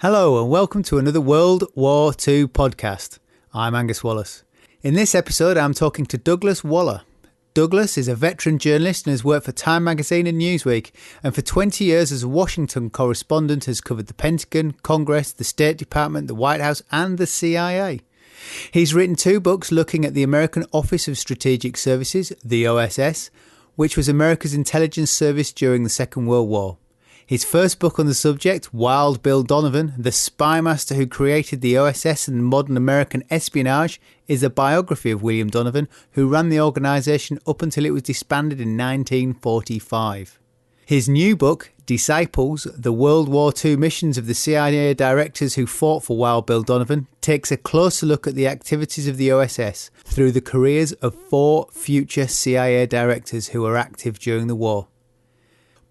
Hello and welcome to another World War II podcast. I'm Angus Wallace. In this episode I'm talking to Douglas Waller. Douglas is a veteran journalist and has worked for Time Magazine and Newsweek, and for 20 years as a Washington correspondent has covered the Pentagon, Congress, the State Department, the White House and the CIA. He's written 2 books looking at the American Office of Strategic Services, the OSS, which was America's intelligence service during the Second World War. His first book on the subject, Wild Bill Donovan, the Spymaster who created the OSS and modern American espionage, is a biography of William Donovan, who ran the organisation up until it was disbanded in 1945. His new book, Disciples, the World War II missions of the CIA directors who fought for Wild Bill Donovan, takes a closer look at the activities of the OSS through the careers of 4 future CIA directors who were active during the war.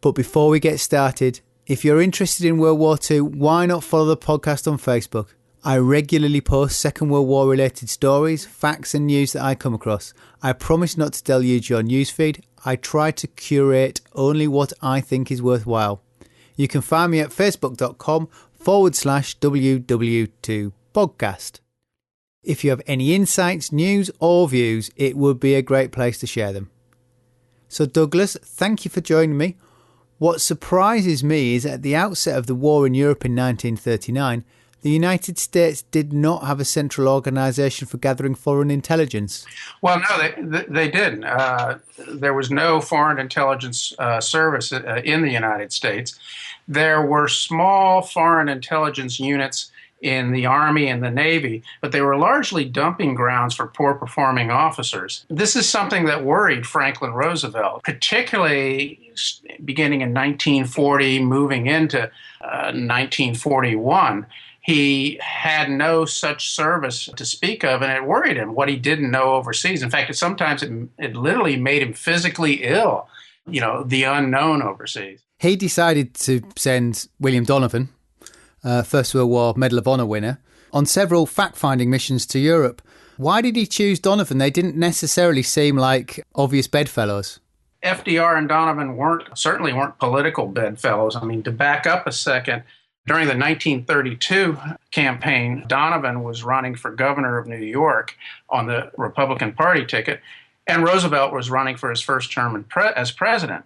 But before we get started, if you're interested in World War II, why not follow the podcast on Facebook? I regularly post Second World War related stories, facts and news that I come across. I promise not to deluge your newsfeed. I try to curate only what I think is worthwhile. You can find me at facebook.com/WW2 podcast. If you have any insights, news or views, it would be a great place to share them. So Douglas, thank you for joining me. What surprises me is at the outset of the war in Europe in 1939, the United States did not have a central organisation for gathering foreign intelligence. Well, no, they didn't. There was no foreign intelligence service in the United States. There were small foreign intelligence units in the Army and the Navy, but they were largely dumping grounds for poor-performing officers. This is something that worried Franklin Roosevelt, particularly beginning in 1940, moving into 1941. He had no such service to speak of, and it worried him what he didn't know overseas. In fact, sometimes it literally made him physically ill, the unknown overseas. He decided to send William Donovan, First World War Medal of Honor winner, on several fact-finding missions to Europe. Why did he choose Donovan? They didn't necessarily seem like obvious bedfellows. FDR and Donovan certainly weren't political bedfellows. I mean, to back up a second, during the 1932 campaign, Donovan was running for governor of New York on the Republican Party ticket, and Roosevelt was running for his first term as president.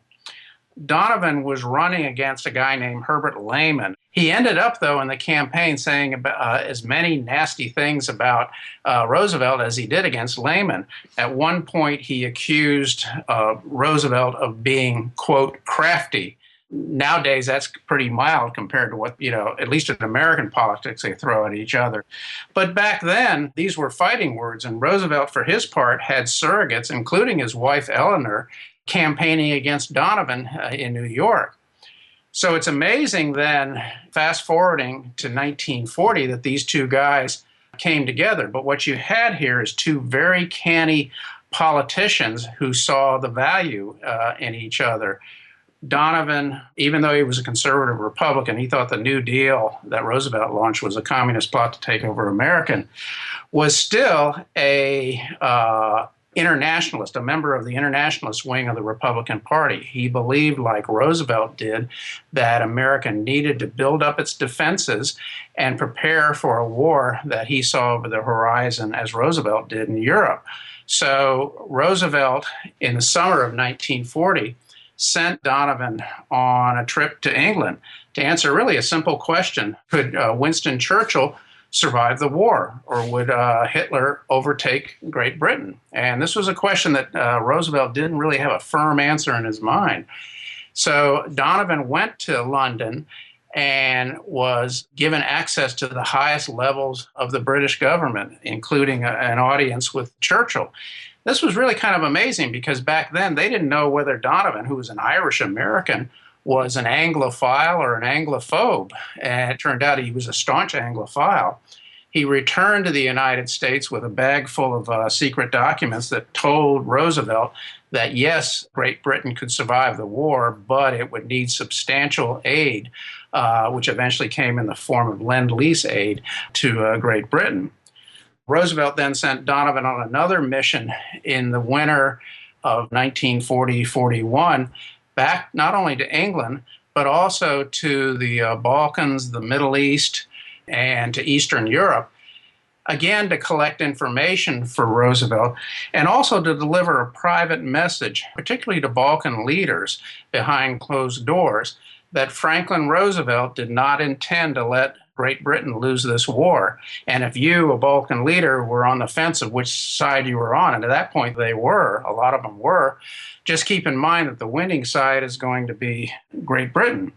Donovan was running against a guy named Herbert Lehman. He ended up, though, in the campaign saying as many nasty things about Roosevelt as he did against Lehman. At one point, he accused Roosevelt of being, quote, crafty. Nowadays, that's pretty mild compared to what, at least in American politics, they throw at each other. But back then, these were fighting words, and Roosevelt, for his part, had surrogates, including his wife, Eleanor, campaigning against Donovan in New York. So it's amazing then, fast forwarding to 1940, that these 2 guys came together. But what you had here is 2 very canny politicians who saw the value in each other. Donovan, even though he was a conservative Republican, he thought the New Deal that Roosevelt launched was a communist plot to take over America, was still a internationalist, a member of the internationalist wing of the Republican Party. He believed, like Roosevelt did, that America needed to build up its defenses and prepare for a war that he saw over the horizon, as Roosevelt did in Europe. So Roosevelt, in the summer of 1940, sent Donovan on a trip to England to answer really a simple question. Could Winston Churchill survive the war, or would Hitler overtake Great Britain? And this was a question that Roosevelt didn't really have a firm answer in his mind. So Donovan went to London and was given access to the highest levels of the British government, including an audience with Churchill. This was really kind of amazing because back then they didn't know whether Donovan, who was an Irish American, was an Anglophile or an Anglophobe. And it turned out he was a staunch Anglophile. He returned to the United States with a bag full of secret documents that told Roosevelt that, yes, Great Britain could survive the war, but it would need substantial aid, which eventually came in the form of Lend-Lease aid to Great Britain. Roosevelt then sent Donovan on another mission in the winter of 1940-41, back not only to England, but also to the Balkans, the Middle East, and to Eastern Europe, again, to collect information for Roosevelt and also to deliver a private message, particularly to Balkan leaders behind closed doors, that Franklin Roosevelt did not intend to let Great Britain lose this war. And if you, a Balkan leader, were on the fence of which side you were on, and at that point they were, a lot of them were, just keep in mind that the winning side is going to be Great Britain.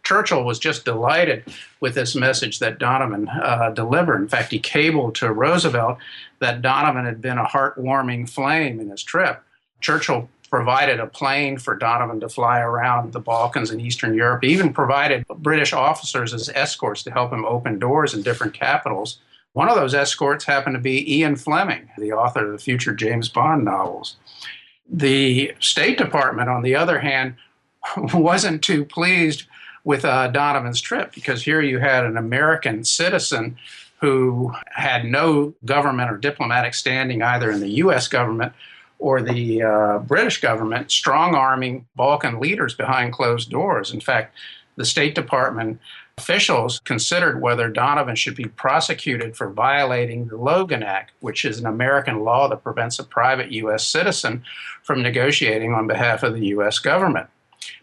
Churchill was just delighted with this message that Donovan delivered. In fact, he cabled to Roosevelt that Donovan had been a heartwarming flame in his trip. Churchill provided a plane for Donovan to fly around the Balkans and Eastern Europe. He even provided British officers as escorts to help him open doors in different capitals. One of those escorts happened to be Ian Fleming, the author of the future James Bond novels. The State Department, on the other hand, wasn't too pleased with Donovan's trip, because here you had an American citizen who had no government or diplomatic standing either in the U.S. government or the British government, strong-arming Balkan leaders behind closed doors. In fact, the State Department officials considered whether Donovan should be prosecuted for violating the Logan Act, which is an American law that prevents a private U.S. citizen from negotiating on behalf of the U.S. government.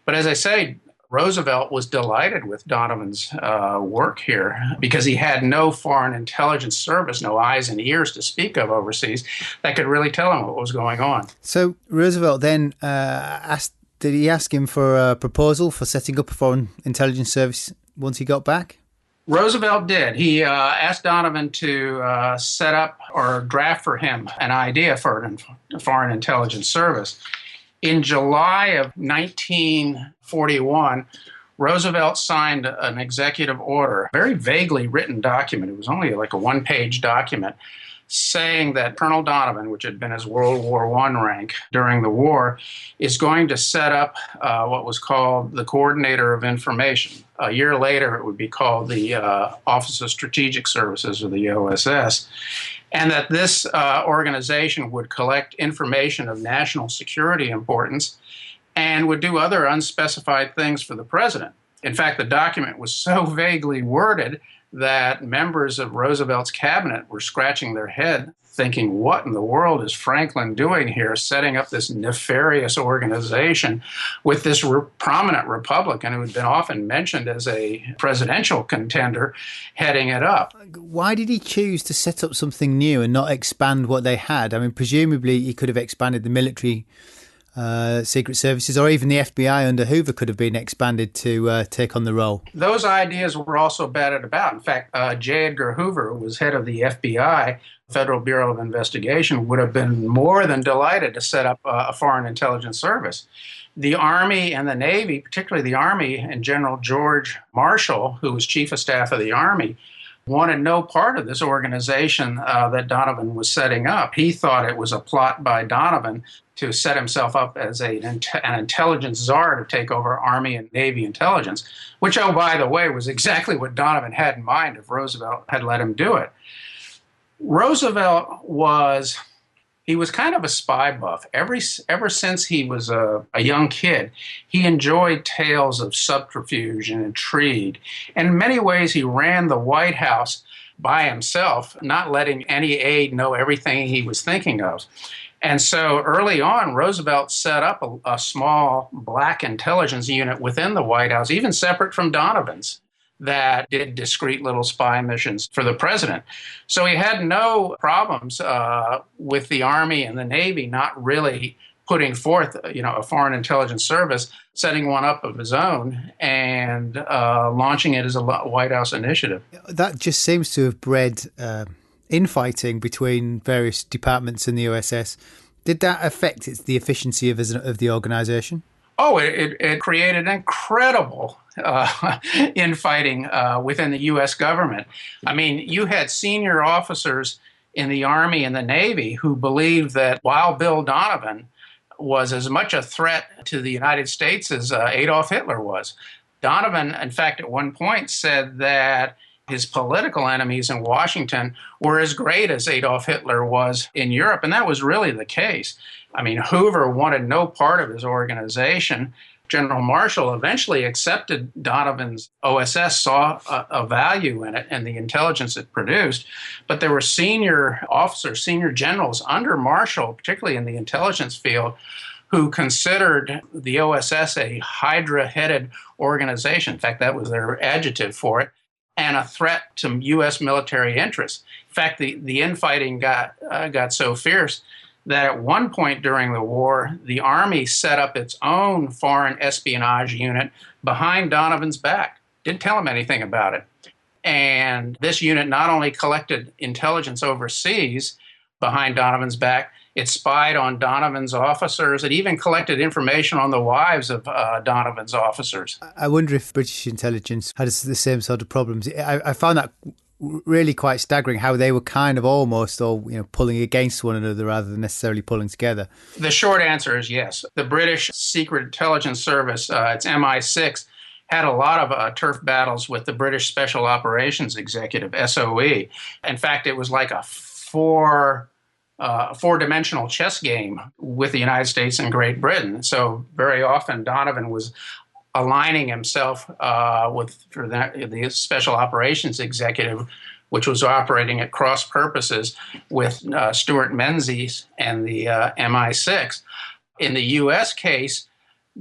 But as I say, Roosevelt was delighted with Donovan's work here because he had no foreign intelligence service, no eyes and ears to speak of overseas, that could really tell him what was going on. So Roosevelt then did he ask him for a proposal for setting up a foreign intelligence service once he got back? Roosevelt did. He asked Donovan to set up or draft for him an idea for a foreign intelligence service. In July of 1941, Roosevelt signed an executive order, a very vaguely written document. It was only like a one-page document saying that Colonel Donovan, which had been his World War I rank during the war, is going to set up what was called the Coordinator of Information. A year later, it would be called the Office of Strategic Services, or the OSS. And that this organization would collect information of national security importance and would do other unspecified things for the president. In fact, the document was so vaguely worded that members of Roosevelt's cabinet were scratching their head, thinking, what in the world is Franklin doing here, setting up this nefarious organization with this prominent Republican who had been often mentioned as a presidential contender heading it up. Why did he choose to set up something new and not expand what they had? I mean, presumably he could have expanded the military secret services, or even the FBI under Hoover could have been expanded to take on the role. Those ideas were also batted about. In fact, J. Edgar Hoover, who was head of the FBI, Federal Bureau of Investigation, would have been more than delighted to set up a foreign intelligence service. The Army and the Navy, particularly the Army and General George Marshall, who was Chief of Staff of the Army, wanted no part of this organization that Donovan was setting up. He thought it was a plot by Donovan to set himself up as an intelligence czar to take over Army and Navy intelligence, which, oh, by the way, was exactly what Donovan had in mind if Roosevelt had let him do it. Roosevelt was kind of a spy buff. Ever since he was a young kid, he enjoyed tales of subterfuge and intrigue. And in many ways, he ran the White House by himself, not letting any aide know everything he was thinking of. And so early on, Roosevelt set up a small black intelligence unit within the White House, even separate from Donovan's, that did discreet little spy missions for the president. So he had no problems with the Army and the Navy not really putting forth, a foreign intelligence service, setting one up of his own and launching it as a White House initiative. That just seems to have bred infighting between various departments in the OSS. Did that affect the efficiency of the organization? Oh, it created incredible infighting within the U.S. government. I mean, you had senior officers in the Army and the Navy who believed that Wild Bill Donovan was as much a threat to the United States as Adolf Hitler was. Donovan, in fact, at one point said that his political enemies in Washington were as great as Adolf Hitler was in Europe, and that was really the case. I mean, Hoover wanted no part of his organization. General Marshall eventually accepted Donovan's OSS, saw a value in it and the intelligence it produced. But there were senior officers, senior generals under Marshall, particularly in the intelligence field, who considered the OSS a hydra-headed organization. In fact, that was their adjective for it, and a threat to U.S. military interests. In fact, the infighting got so fierce that at one point during the war, the Army set up its own foreign espionage unit behind Donovan's back. Didn't tell him anything about it. And this unit not only collected intelligence overseas behind Donovan's back, it spied on Donovan's officers. It even collected information on the wives of Donovan's officers. I wonder if British intelligence had the same sort of problems. I found that really quite staggering, how they were kind of almost all pulling against one another rather than necessarily pulling together. The short answer is yes. The British Secret Intelligence Service, its MI6, had a lot of turf battles with the British Special Operations Executive, SOE. In fact, it was like a four-dimensional chess game with the United States and Great Britain. So very often Donovan was aligning himself with the Special Operations Executive, which was operating at cross purposes with Stuart Menzies and the MI6. In the U.S. case,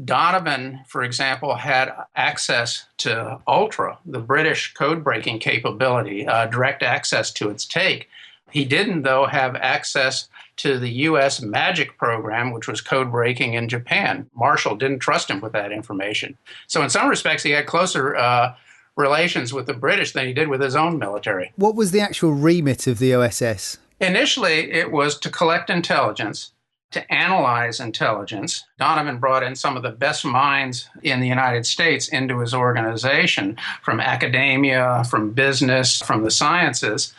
Donovan, for example, had access to Ultra, the British code-breaking capability, direct access to its take. He didn't, though, have access to the U.S. MAGIC program, which was code-breaking in Japan. Marshall didn't trust him with that information. So in some respects, he had closer relations with the British than he did with his own military. What was the actual remit of the OSS? Initially, it was to collect intelligence, to analyze intelligence. Donovan brought in some of the best minds in the United States into his organization, from academia, from business, from the sciences.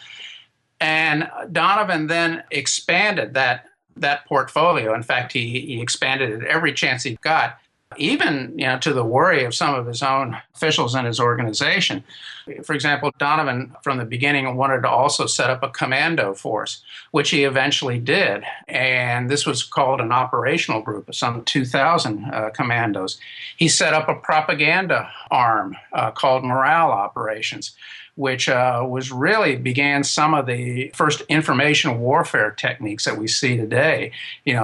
And Donovan then expanded that portfolio. In fact, he expanded it every chance he got, even to the worry of some of his own officials in his organization. For example, Donovan, from the beginning, wanted to also set up a commando force, which he eventually did. And this was called an operational group of some 2,000 commandos. He set up a propaganda arm called Morale Operations, which began some of the first information warfare techniques that we see today.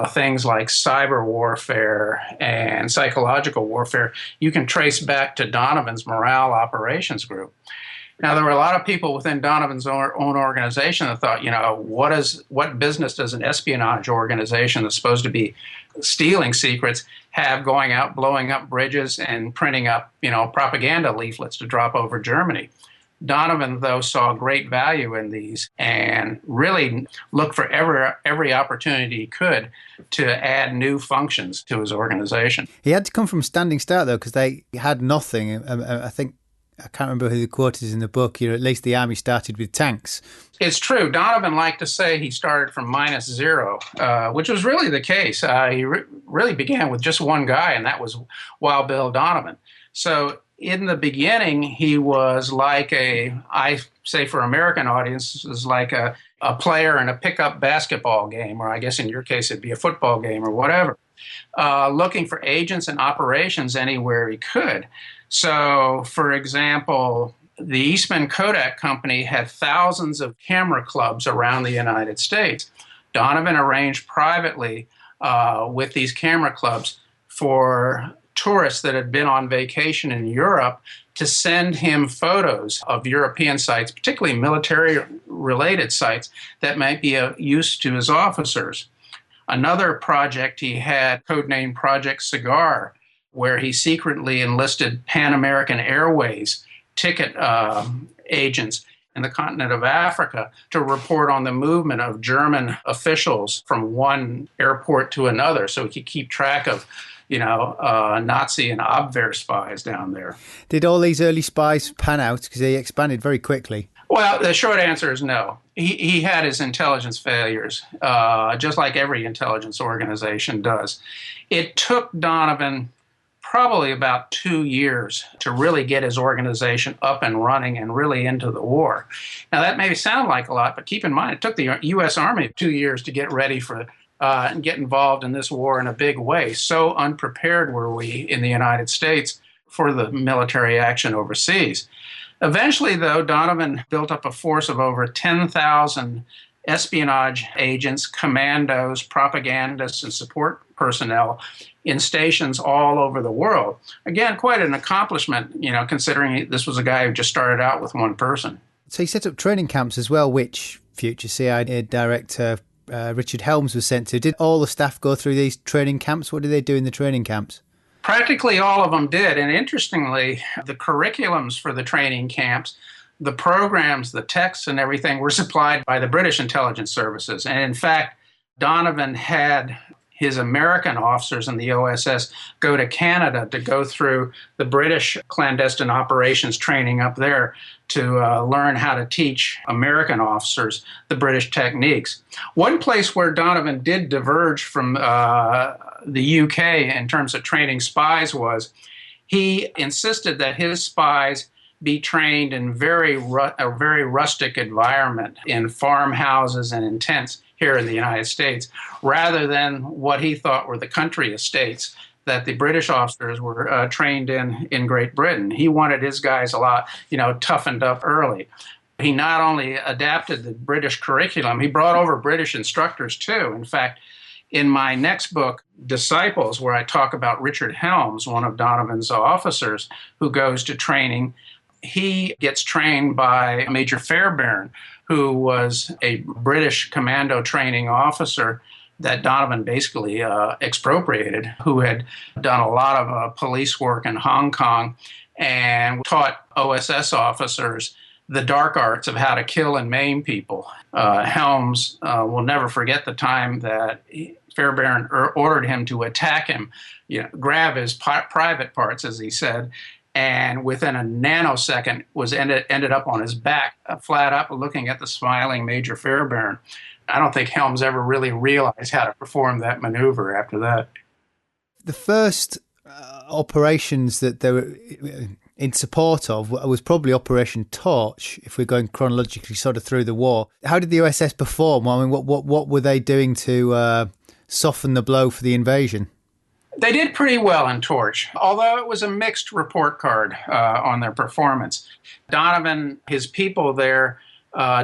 Things like cyber warfare and psychological warfare, you can trace back to Donovan's Morale Operations Group. Now, there were a lot of people within Donovan's own organization that thought, what business does an espionage organization that's supposed to be stealing secrets have going out, blowing up bridges and printing up, propaganda leaflets to drop over Germany? Donovan, though, saw great value in these and really looked for every opportunity he could to add new functions to his organization. He had to come from a standing start, though, because they had nothing. I can't remember who the quote is in the book. At least the army started with tanks. It's true. Donovan liked to say he started from -0, which was really the case. He really began with just one guy, and that was Wild Bill Donovan. So in the beginning, he was like I say for American audiences, like a player in a pickup basketball game, or I guess in your case it'd be a football game or whatever, looking for agents and operations anywhere he could. So, for example, the Eastman Kodak Company had thousands of camera clubs around the United States. Donovan arranged privately with these camera clubs for tourists that had been on vacation in Europe to send him photos of European sites, particularly military-related sites, that might be of use to his officers. Another project he had, codenamed Project Cigar, where he secretly enlisted Pan American Airways ticket agents in the continent of Africa to report on the movement of German officials from one airport to another, so he could keep track of Nazi and Abwehr spies down there. Did all these early spies pan out? Because they expanded very quickly. Well, the short answer is no. He had his intelligence failures, just like every intelligence organization does. It took Donovan probably about 2 years to really get his organization up and running and really into the war. Now, that may sound like a lot, but keep in mind, it took the U.S. Army 2 years to get ready for and get involved in this war in a big way. So unprepared were we in the United States for the military action overseas. Eventually, though, Donovan built up a force of over 10,000 espionage agents, commandos, propagandists, and support personnel in stations all over the world. Again, quite an accomplishment, considering this was a guy who just started out with one person. So he set up training camps as well, which future CIA director Richard Helms was sent to. Did all the staff go through these training camps? What did they do in the training camps? Practically all of them did. And interestingly, the curriculums for the training camps, the programs, the texts and everything were supplied by the British intelligence services. And in fact, Donovan had his American officers in the OSS go to Canada to go through the British clandestine operations training up there to learn how to teach American officers the British techniques. One place where Donovan did diverge from the UK in terms of training spies was he insisted that his spies be trained in a very rustic environment, in farmhouses and in tents here in the United States, rather than what he thought were the country estates that the British officers were trained in Great Britain. He wanted his guys a lot, toughened up early. He not only adapted the British curriculum, he brought over British instructors too. In fact, in my next book, Disciples, where I talk about Richard Helms, one of Donovan's officers who goes to training, he gets trained by Major Fairbairn, who was a British commando training officer that Donovan basically expropriated, who had done a lot of police work in Hong Kong and taught OSS officers the dark arts of how to kill and maim people. Helms will never forget the time that Fairbairn ordered him to attack him, grab his private parts, as he said, and within a nanosecond ended up on his back, flat up, looking at the smiling Major Fairbairn. I don't think Helms ever really realized how to perform that maneuver after that. The first operations that they were in support of was probably Operation Torch, if we're going chronologically sort of through the war. How did the OSS perform? I mean, what were they doing to soften the blow for the invasion? They did pretty well in Torch, although it was a mixed report card on their performance. Donovan, his people there,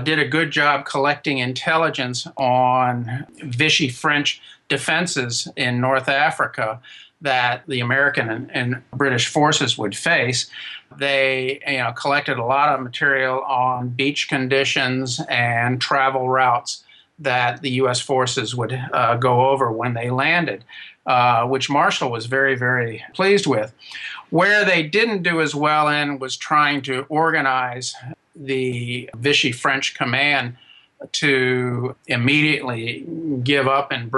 did a good job collecting intelligence on Vichy French defenses in North Africa that the American and British forces would face. They collected a lot of material on beach conditions and travel routes that the U.S. forces would go over when they landed, which Marshall was very, very pleased with. Where they didn't do as well in was trying to organize the Vichy French command to immediately give up and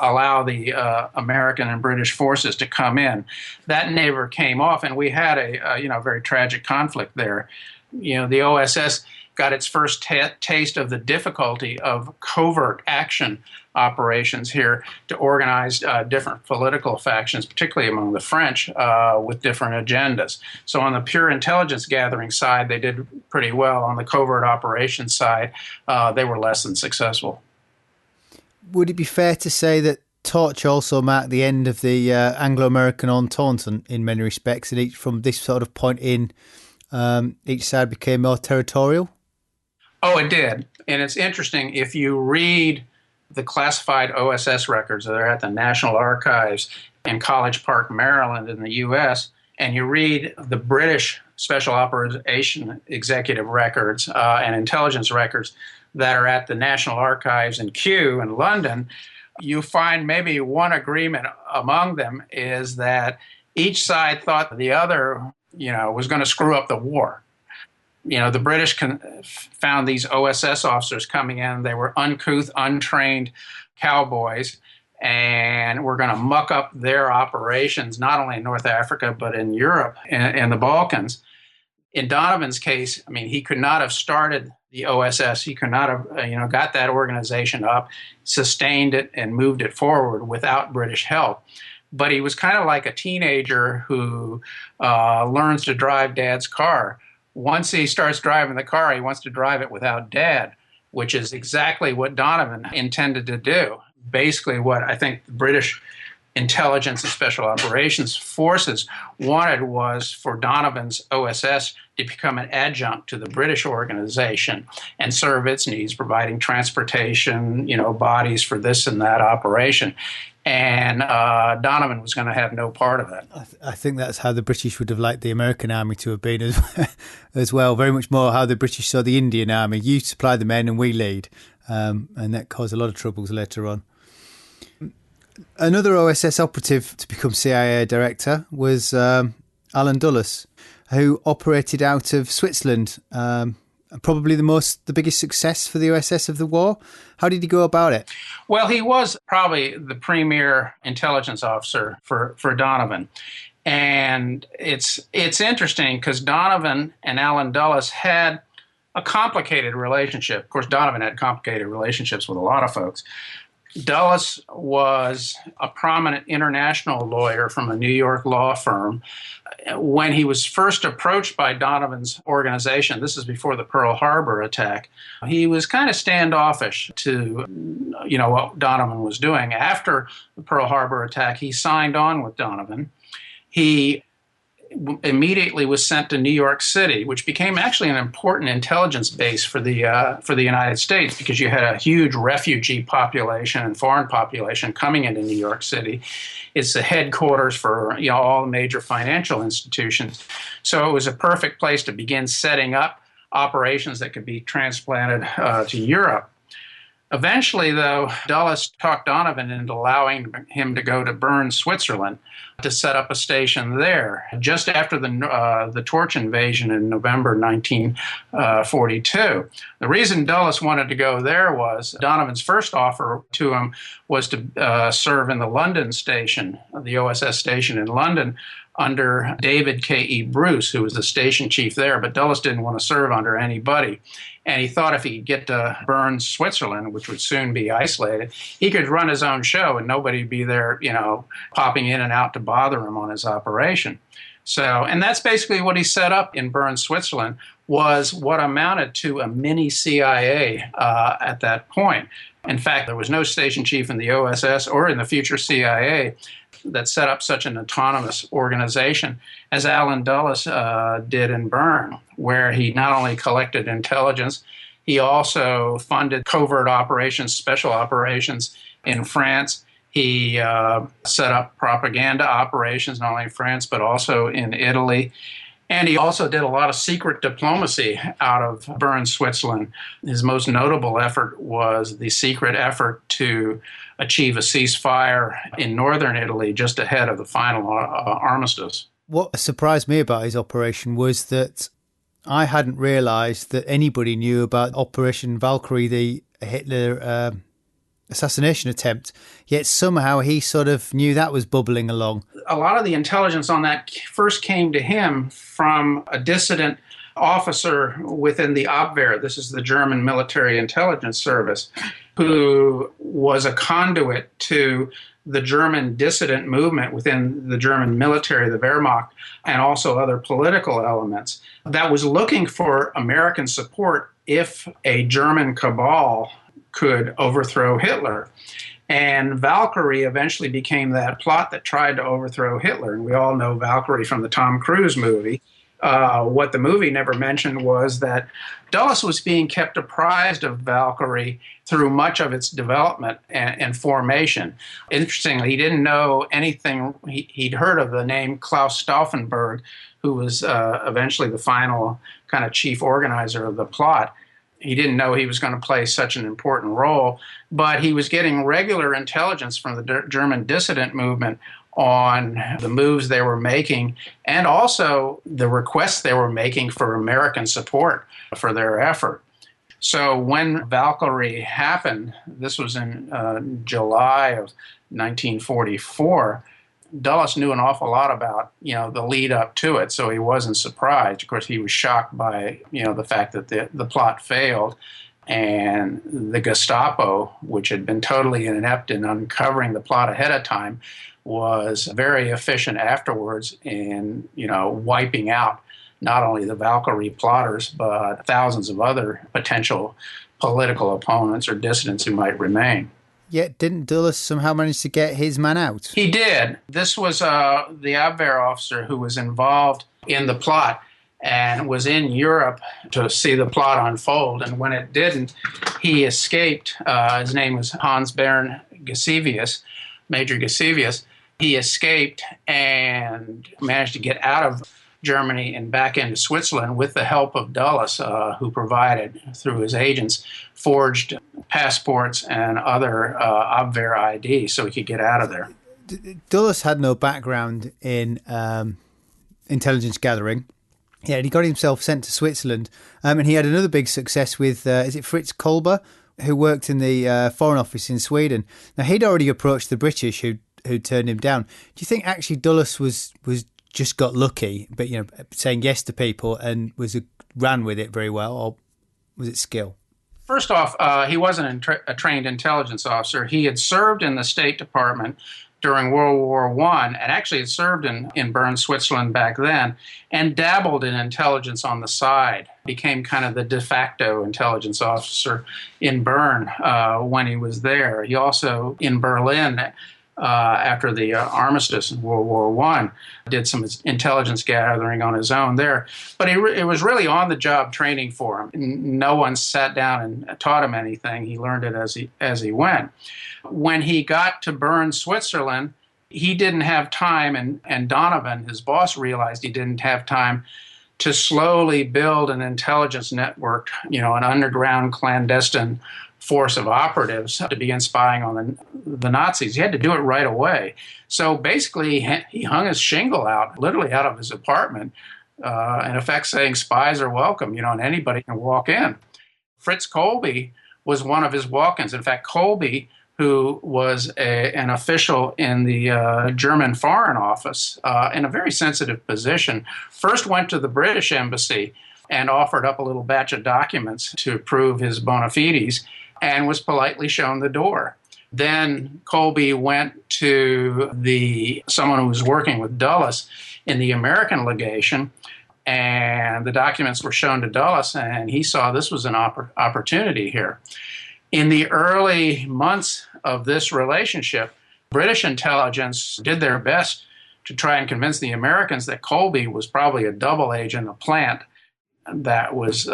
allow the American and British forces to come in. That never came off, and we had a very tragic conflict there. The OSS got its first taste of the difficulty of covert action operations here to organize different political factions, particularly among the French, with different agendas. So on the pure intelligence gathering side, they did pretty well. On the covert operations side, they were less than successful. Would it be fair to say that Torch also marked the end of the Anglo-American Entente in many respects, and from this sort of point in, each side became more territorial? Oh, it did. And it's interesting, if you read the classified OSS records that are at the National Archives in College Park, Maryland in the U.S., and you read the British Special Operation Executive records and intelligence records that are at the National Archives in Kew in London, you find maybe one agreement among them is that each side thought the other, was going to screw up the war. The British found these OSS officers coming in. They were uncouth, untrained cowboys, and were going to muck up their operations, not only in North Africa, but in Europe and the Balkans. In Donovan's case, he could not have started the OSS. He could not have, got that organization up, sustained it, and moved it forward without British help. But he was kind of like a teenager who learns to drive dad's car. Once he starts driving the car, he wants to drive it without dad, which is exactly what Donovan intended to do. basically what I think the British intelligence and special operations forces wanted was for Donovan's OSS to become an adjunct to the British organization and serve its needs, providing transportation, bodies for this and that operation. And Donovan was going to have no part of it. I think that's how the British would have liked the American army to have been as well. Very much more how the British saw the Indian army. You supply the men and we lead. And that caused a lot of troubles later on. Another OSS operative to become CIA director was Alan Dulles, who operated out of Switzerland. Probably the biggest success for the OSS of the war. How did he go about it? Well, he was probably the premier intelligence officer for Donovan. And it's interesting because Donovan and Alan Dulles had a complicated relationship. Of course, Donovan had complicated relationships with a lot of folks. Dulles was a prominent international lawyer from a New York law firm. When he was first approached by Donovan's organization, this is before the Pearl Harbor attack, he was kind of standoffish to, what Donovan was doing. After the Pearl Harbor attack, he signed on with Donovan. He immediately was sent to New York City, which became actually an important intelligence base for the United States because you had a huge refugee population and foreign population coming into New York City. It's the headquarters for all the major financial institutions. So it was a perfect place to begin setting up operations that could be transplanted to Europe. Eventually, though, Dulles talked Donovan into allowing him to go to Bern, Switzerland, to set up a station there. Just after the Torch invasion in November 1942. The reason Dulles wanted to go there was Donovan's first offer to him was to serve in the London station, the OSS station in London, under David K.E. Bruce, who was the station chief there, but Dulles didn't want to serve under anybody. And he thought if he could get to Bern, Switzerland, which would soon be isolated, he could run his own show and nobody would be there, popping in and out to bother him on his operation. So, and that's basically what he set up in Bern, Switzerland, was what amounted to a mini CIA at that point. In fact, there was no station chief in the OSS or in the future CIA that set up such an autonomous organization as Alan Dulles did in Bern, where he not only collected intelligence, he also funded covert operations, special operations in France. He set up propaganda operations, not only in France, but also in Italy. And he also did a lot of secret diplomacy out of Bern, Switzerland. His most notable effort was the secret effort to achieve a ceasefire in northern Italy just ahead of the final armistice. What surprised me about his operation was that I hadn't realized that anybody knew about Operation Valkyrie, the Hitler assassination attempt, yet somehow he sort of knew that was bubbling along. A lot of the intelligence on that first came to him from a dissident officer within the Abwehr. This is the German military intelligence service, who was a conduit to the German dissident movement within the German military, the Wehrmacht, and also other political elements that was looking for American support if a German cabal could overthrow Hitler. And Valkyrie eventually became that plot that tried to overthrow Hitler. And we all know Valkyrie from the Tom Cruise movie. What the movie never mentioned was that Dulles was being kept apprised of Valkyrie through much of its development and formation. Interestingly, he didn't know anything. He'd heard of the name Klaus Stauffenberg, who was eventually the final kind of chief organizer of the plot. He didn't know he was going to play such an important role, but he was getting regular intelligence from the German dissident movement on the moves they were making and also the requests they were making for American support for their effort. So when Valkyrie happened, this was in July of 1944, Dulles knew an awful lot about, the lead up to it, so he wasn't surprised. Of course, he was shocked by, the fact that the plot failed, and the Gestapo, which had been totally inept in uncovering the plot ahead of time, was very efficient afterwards in, wiping out not only the Valkyrie plotters, but thousands of other potential political opponents or dissidents who might remain. yet didn't Dulles somehow manage to get his man out? He did. This was the Abwehr officer who was involved in the plot and was in Europe to see the plot unfold. And when it didn't, he escaped. His name was Hans Baron Gisevius, Major Gisevius. He escaped and managed to get out of Germany and back into Switzerland with the help of Dulles, who provided, through his agents, forged passports and other Abwehr ID so he could get out of there. Dulles had no background in intelligence gathering. Yeah, he got himself sent to Switzerland, and he had another big success with, is it Fritz Colby, who worked in the Foreign Office in Sweden. Now, he'd already approached the British, who turned him down. Do you think actually Dulles was just got lucky, but saying yes to people and ran with it very well, or was it skill? First off, he wasn't a trained intelligence officer. He had served in the State Department during World War I, and actually had served in Bern, Switzerland back then, and dabbled in intelligence on the side. Became kind of the de facto intelligence officer in Bern when he was there. He also, in Berlin, after the armistice in World War I, did some intelligence gathering on his own there. But it was really on-the-job training for him. No one sat down and taught him anything. He learned it as he went. When he got to Bern, Switzerland, he didn't have time, and Donovan, his boss, realized he didn't have time to slowly build an intelligence network, an underground clandestine force of operatives to begin spying on the Nazis. He had to do it right away. So basically, he hung his shingle out, literally out of his apartment, in effect saying spies are welcome, and anybody can walk in. Fritz Colby was one of his walk-ins. In fact, Colby, who was an official in the German Foreign Office in a very sensitive position, first went to the British Embassy and offered up a little batch of documents to prove his bona fides, and was politely shown the door. Then Colby went to someone who was working with Dulles in the American legation, and the documents were shown to Dulles, and he saw this was an opportunity here. In the early months of this relationship, British intelligence did their best to try and convince the Americans that Colby was probably a double agent, a plant that was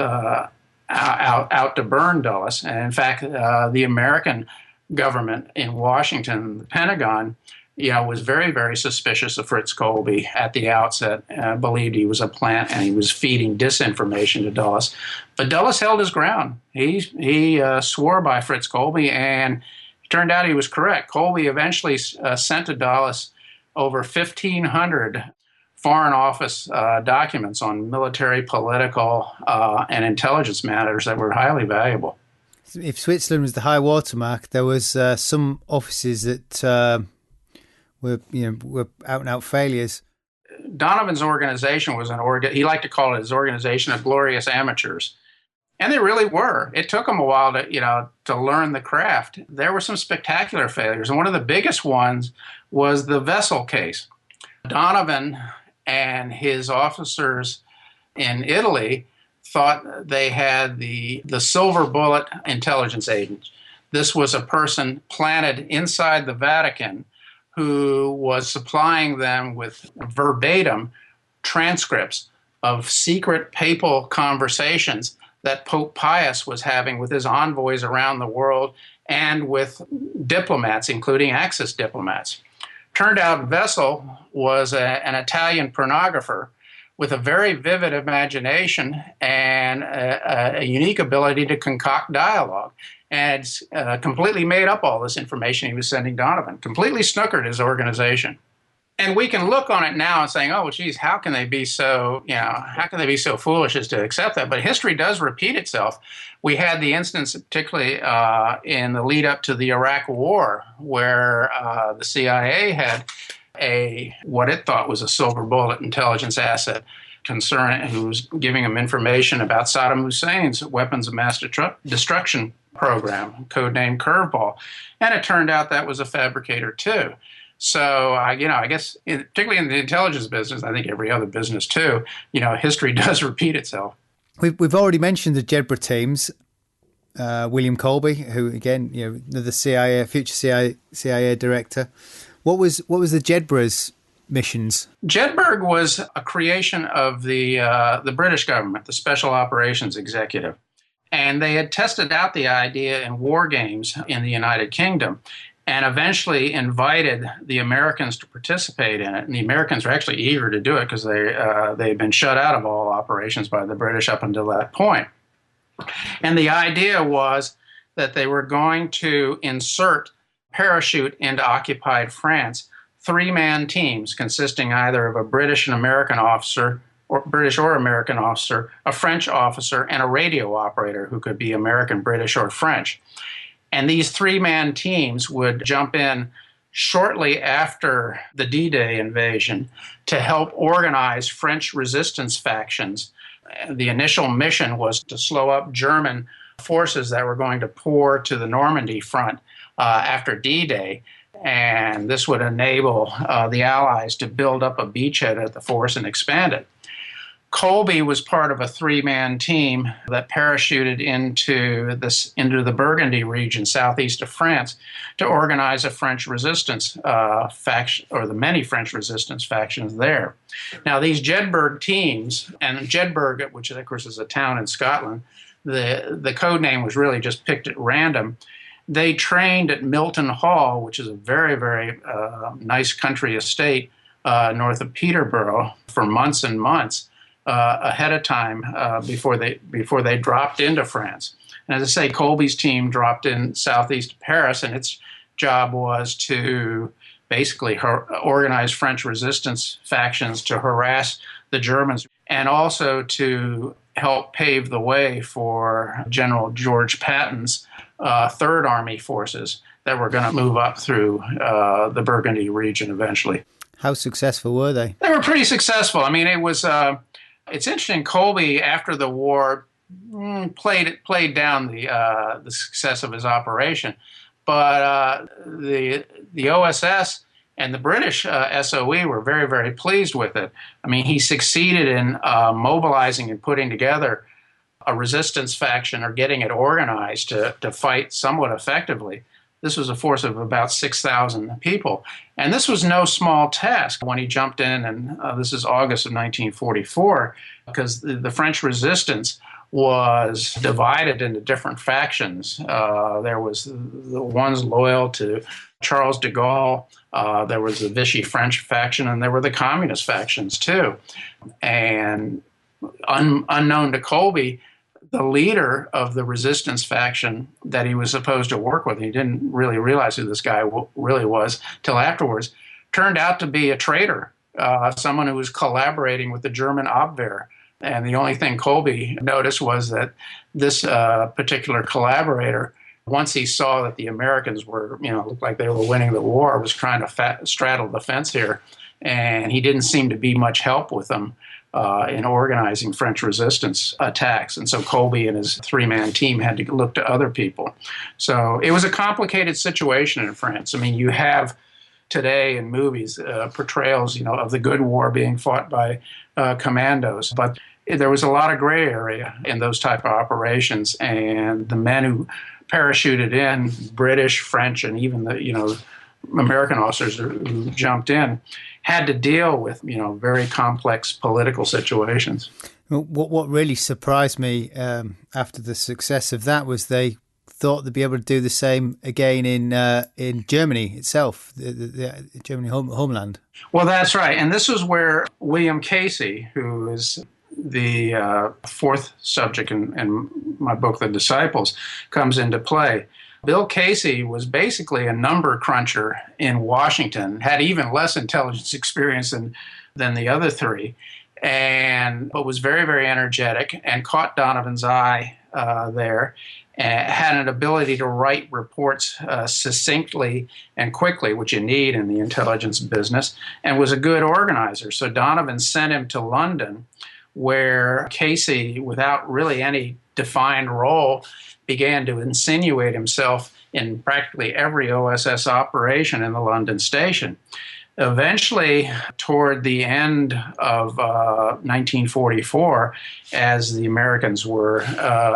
out to burn Dulles. And in fact, the American government in Washington, the Pentagon, was very, very suspicious of Fritz Colby at the outset, believed he was a plant and he was feeding disinformation to Dulles. But Dulles held his ground. He swore by Fritz Colby, and it turned out he was correct. Colby eventually sent to Dulles over 1,500 Foreign Office documents on military, political, and intelligence matters that were highly valuable. If Switzerland was the high watermark, there was some offices that were out and out failures. Donovan's organization was he liked to call it his organization of glorious amateurs. And they really were. It took them a while to learn the craft. There were some spectacular failures, and one of the biggest ones was the vessel case. Donovan and his officers in Italy thought they had the silver bullet intelligence agent. This was a person planted inside the Vatican who was supplying them with verbatim transcripts of secret papal conversations that Pope Pius was having with his envoys around the world and with diplomats, including Axis diplomats. Turned out Vessel was an Italian pornographer with a very vivid imagination and a unique ability to concoct dialogue, and completely made up all this information he was sending Donovan, completely snookered his organization. And we can look on it now and saying, oh, geez, how can they be so foolish as to accept that? But history does repeat itself. We had the instance, particularly in the lead up to the Iraq War, where the CIA had what it thought was a silver bullet intelligence asset who was giving them information about Saddam Hussein's weapons of mass destruction program, codenamed Curveball. And it turned out that was a fabricator too. So, I guess, particularly in the intelligence business, I think every other business too, history does repeat itself. We've already mentioned the Jedburgh teams. William Colby, who again, another CIA, future CIA director. What was the Jedburgh's missions? Jedburgh was a creation of the British government, the Special Operations Executive. And they had tested out the idea in war games in the United Kingdom and eventually invited the Americans to participate in it. And the Americans were actually eager to do it because they had been shut out of all operations by the British up until that point. And the idea was that they were going to parachute into occupied France, 3-man teams consisting either of a British and American officer, or British or American officer, a French officer, and a radio operator who could be American, British, or French. And these 3-man teams would jump in shortly after the D-Day invasion to help organize French resistance factions. The initial mission was to slow up German forces that were going to pour to the Normandy front after D-Day. And this would enable the Allies to build up a beachhead at the force and expand it. Colby was part of a 3-man team that parachuted into the Burgundy region, southeast of France, to organize a French resistance faction, or the many French resistance factions there. Now, these Jedburgh teams, and Jedburgh, which of course is a town in Scotland, the code name was really just picked at random. They trained at Milton Hall, which is a very, very nice country estate north of Peterborough, for months and months ahead of time before they dropped into France. And as I say, Colby's team dropped in southeast of Paris, and its job was to basically organize French resistance factions to harass the Germans, and also to help pave the way for General George Patton's Third Army forces that were going to move up through the Burgundy region eventually. How successful were they? They were pretty successful. I mean, it was. It's interesting. Colby, after the war, played down the success of his operation, but the OSS and the British SOE were very, very pleased with it. I mean, he succeeded in mobilizing and putting together a resistance faction, or getting it organized to fight somewhat effectively. This was a force of about 6,000 people. And this was no small task when he jumped in, and this is August of 1944, because the French resistance was divided into different factions. There was the ones loyal to Charles de Gaulle, there was the Vichy French faction, and there were the communist factions too. And unknown to Colby, the leader of the resistance faction that he was supposed to work with, he didn't really realize who this guy really was till afterwards, turned out to be a traitor, someone who was collaborating with the German Abwehr. And the only thing Colby noticed was that this particular collaborator, once he saw that the Americans were, looked like they were winning the war, was trying to straddle the fence here, and he didn't seem to be much help with them in organizing French resistance attacks. And so Colby and his 3-man team had to look to other people. So it was a complicated situation in France. I mean, you have today in movies portrayals, of the good war being fought by commandos, but there was a lot of gray area in those type of operations, and the men who parachuted in, British, French, and even the American officers who jumped in, had to deal with very complex political situations. What really surprised me after the success of that was they thought they'd be able to do the same again in Germany itself, the Germany homeland. Well, that's right, and this was where William Casey, who is the fourth subject in my book, The Disciples, comes into play. Bill Casey was basically a number cruncher in Washington, had even less intelligence experience than the other three, but was very, very energetic and caught Donovan's eye there, and had an ability to write reports succinctly and quickly, which you need in the intelligence business, and was a good organizer. So Donovan sent him to London, where Casey, without really any defined role, began to insinuate himself in practically every OSS operation in the London station. Eventually, toward the end of 1944, as the Americans were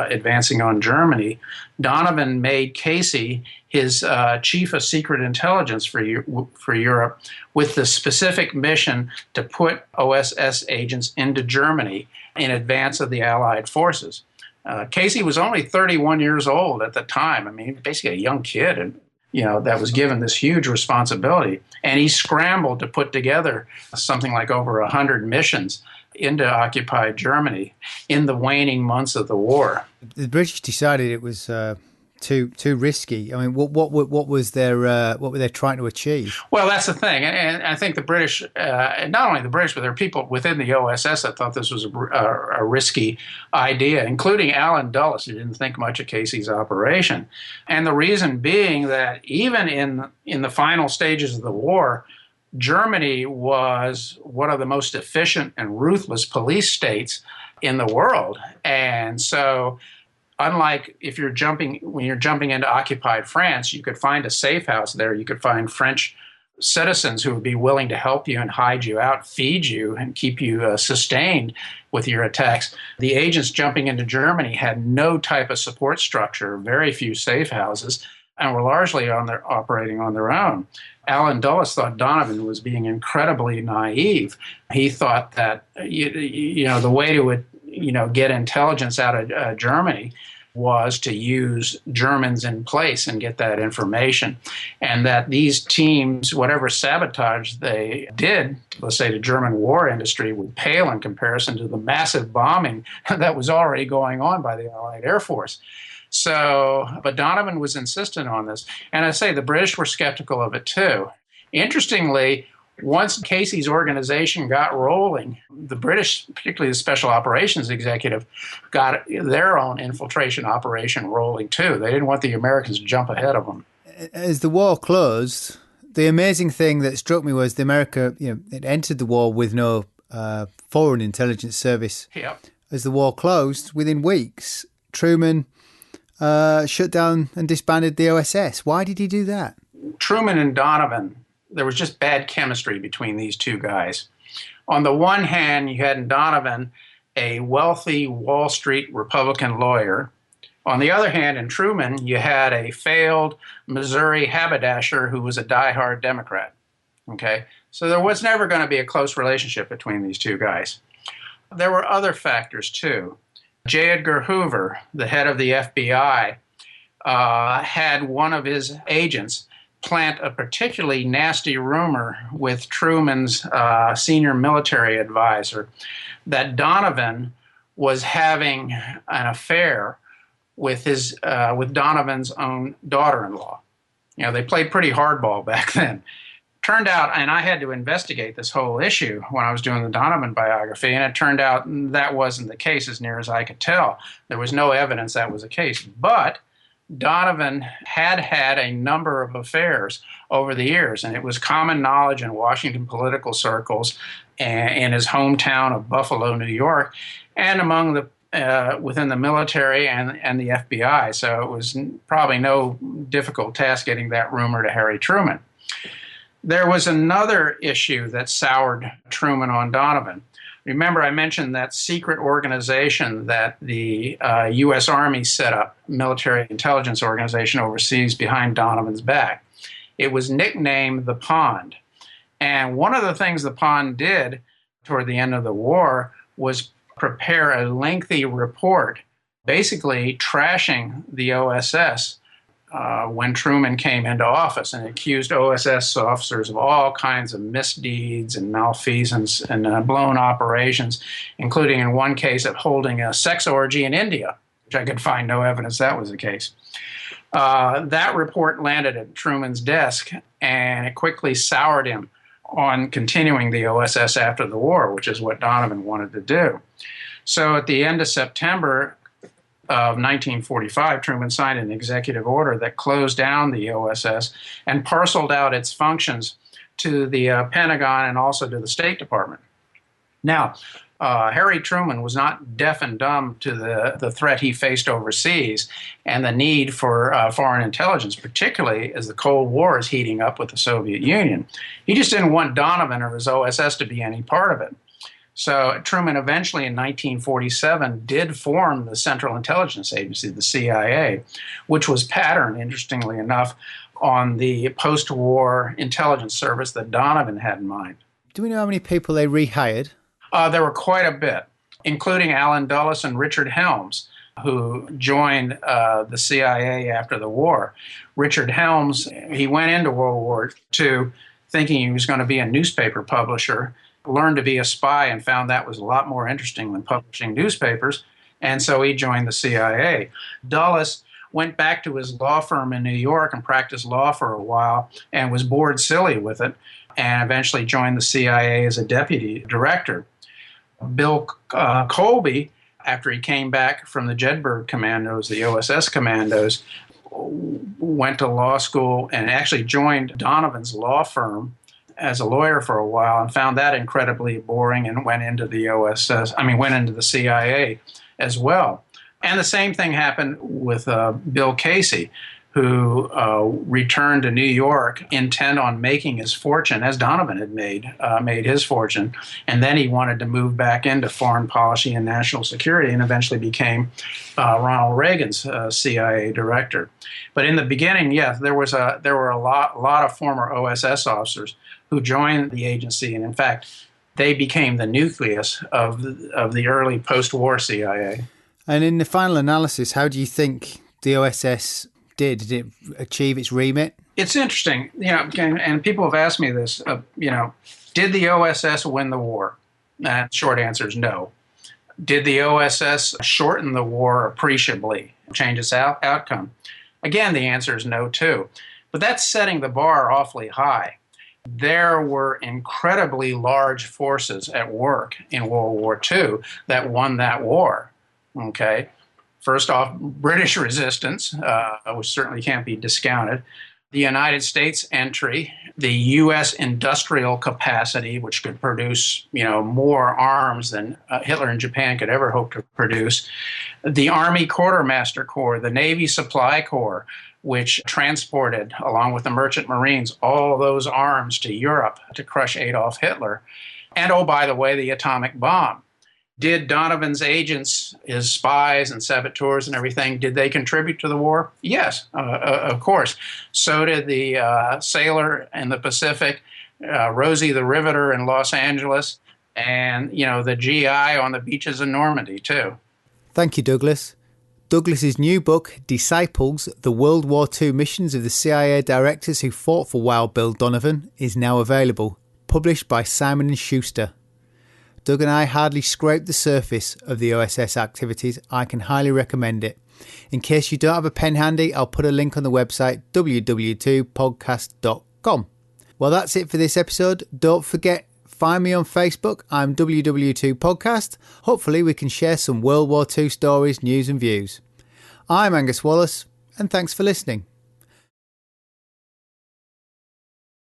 advancing on Germany, Donovan made Casey his chief of secret intelligence for Europe, with the specific mission to put OSS agents into Germany in advance of the Allied forces. Casey was only 31 years old at the time. I mean, basically a young kid, and that was given this huge responsibility. And he scrambled to put together something like over 100 missions into occupied Germany in the waning months of the war. The British decided it was too risky. I mean, what was their what were they trying to achieve? Well, that's the thing, and I think the British, not only the British, but there are people within the OSS that thought this was a risky idea, including Allen Dulles, who didn't think much of Casey's operation, and the reason being that even in the final stages of the war, Germany was one of the most efficient and ruthless police states in the world, and so, unlike when you're jumping into occupied France, you could find a safe house there. You could find French citizens who would be willing to help you and hide you out, feed you, and keep you sustained with your attacks. The agents jumping into Germany had no type of support structure, very few safe houses, and were largely operating on their own. Allen Dulles thought Donovan was being incredibly naive. He thought that the way to get intelligence out of Germany was to use Germans in place and get that information. And that these teams, whatever sabotage they did, let's say the German war industry, would pale in comparison to the massive bombing that was already going on by the Allied Air Force. But Donovan was insistent on this. And I say the British were skeptical of it too. Interestingly, once Casey's organization got rolling, the British, particularly the Special Operations Executive, got their own infiltration operation rolling too. They didn't want the Americans to jump ahead of them. As the war closed, the amazing thing that struck me was it entered the war with no foreign intelligence service. Yep. As the war closed, within weeks, Truman shut down and disbanded the OSS. Why did he do that? Truman and Donovan, there was just bad chemistry between these two guys. On the one hand, you had in Donovan a wealthy Wall Street Republican lawyer. On the other hand, in Truman, you had a failed Missouri haberdasher who was a diehard Democrat. Okay? So there was never going to be a close relationship between these two guys. There were other factors, too. J. Edgar Hoover, the head of the FBI, had one of his agents plant a particularly nasty rumor with Truman's senior military advisor that Donovan was having an affair with Donovan's own daughter-in-law. They played pretty hardball back then. Turned out, and I had to investigate this whole issue when I was doing the Donovan biography, and it turned out that wasn't the case as near as I could tell. There was no evidence that was the case. But Donovan had a number of affairs over the years, and it was common knowledge in Washington political circles and in his hometown of Buffalo, New York, and among the within the military and the FBI. So it was probably no difficult task getting that rumor to Harry Truman. There was another issue that soured Truman on Donovan. Remember, I mentioned that secret organization that the U.S. Army set up, military intelligence organization overseas behind Donovan's back. It was nicknamed the Pond. And one of the things the Pond did toward the end of the war was prepare a lengthy report, basically trashing the OSS when Truman came into office, and accused OSS officers of all kinds of misdeeds and malfeasance and blown operations, including in one case of holding a sex orgy in India, which I could find no evidence that was the case. That report landed at Truman's desk, and it quickly soured him on continuing the OSS after the war, which is what Donovan wanted to do. So at the end of September of 1945, Truman signed an executive order that closed down the OSS and parceled out its functions to the Pentagon and also to the State Department. Now, Harry Truman was not deaf and dumb to the threat he faced overseas and the need for foreign intelligence, particularly as the Cold War is heating up with the Soviet Union. He just didn't want Donovan or his OSS to be any part of it. So Truman eventually in 1947 did form the Central Intelligence Agency, the CIA, which was patterned, interestingly enough, on the post-war intelligence service that Donovan had in mind. Do we know how many people they rehired? There were quite a bit, including Allen Dulles and Richard Helms, who joined the CIA after the war. Richard Helms, he went into World War II thinking he was going to be a newspaper publisher, learned to be a spy and found that was a lot more interesting than publishing newspapers, and so he joined the CIA. Dulles went back to his law firm in New York and practiced law for a while and was bored silly with it and eventually joined the CIA as a deputy director. Bill Colby, after he came back from the Jedburgh Commandos, the OSS Commandos, went to law school and actually joined Donovan's law firm as a lawyer for a while and found that incredibly boring and went into the CIA as well. And the same thing happened with Bill Casey, who returned to New York intent on making his fortune, as Donovan had made his fortune. And then he wanted to move back into foreign policy and national security and eventually became Ronald Reagan's CIA director. But in the beginning, yes, there were a lot of former OSS officers who joined the agency. And in fact, they became the nucleus of the early post-war CIA. And in the final analysis, how do you think the OSS did? Did it achieve its remit? It's interesting, and people have asked me this, did the OSS win the war? And short answer is no. Did the OSS shorten the war appreciably, change its outcome? Again, the answer is no, too. But that's setting the bar awfully high. There were incredibly large forces at work in World War II that won that war. Okay. First off, British resistance, which certainly can't be discounted. The United States entry, the U.S. industrial capacity, which could produce, more arms than Hitler and Japan could ever hope to produce. The Army Quartermaster Corps, the Navy Supply Corps, which transported, along with the Merchant Marines, all those arms to Europe to crush Adolf Hitler. And, oh, by the way, the atomic bomb. Did Donovan's agents, his spies and saboteurs and everything, did they contribute to the war? Yes, of course. So did the sailor in the Pacific, Rosie the Riveter in Los Angeles, and, the GI on the beaches of Normandy, too. Thank you, Douglas. Douglas's new book, Disciples, The World War II Missions of the CIA Directors Who Fought for Wild Bill Donovan, is now available, published by Simon & Schuster. Doug and I hardly scraped the surface of the OSS activities. I can highly recommend it. In case you don't have a pen handy, I'll put a link on the website www2podcast.com. Well, that's it for this episode. Don't forget, find me on Facebook. I'm WW2 Podcast. Hopefully we can share some World War II stories, news and views. I'm Angus Wallace, and thanks for listening.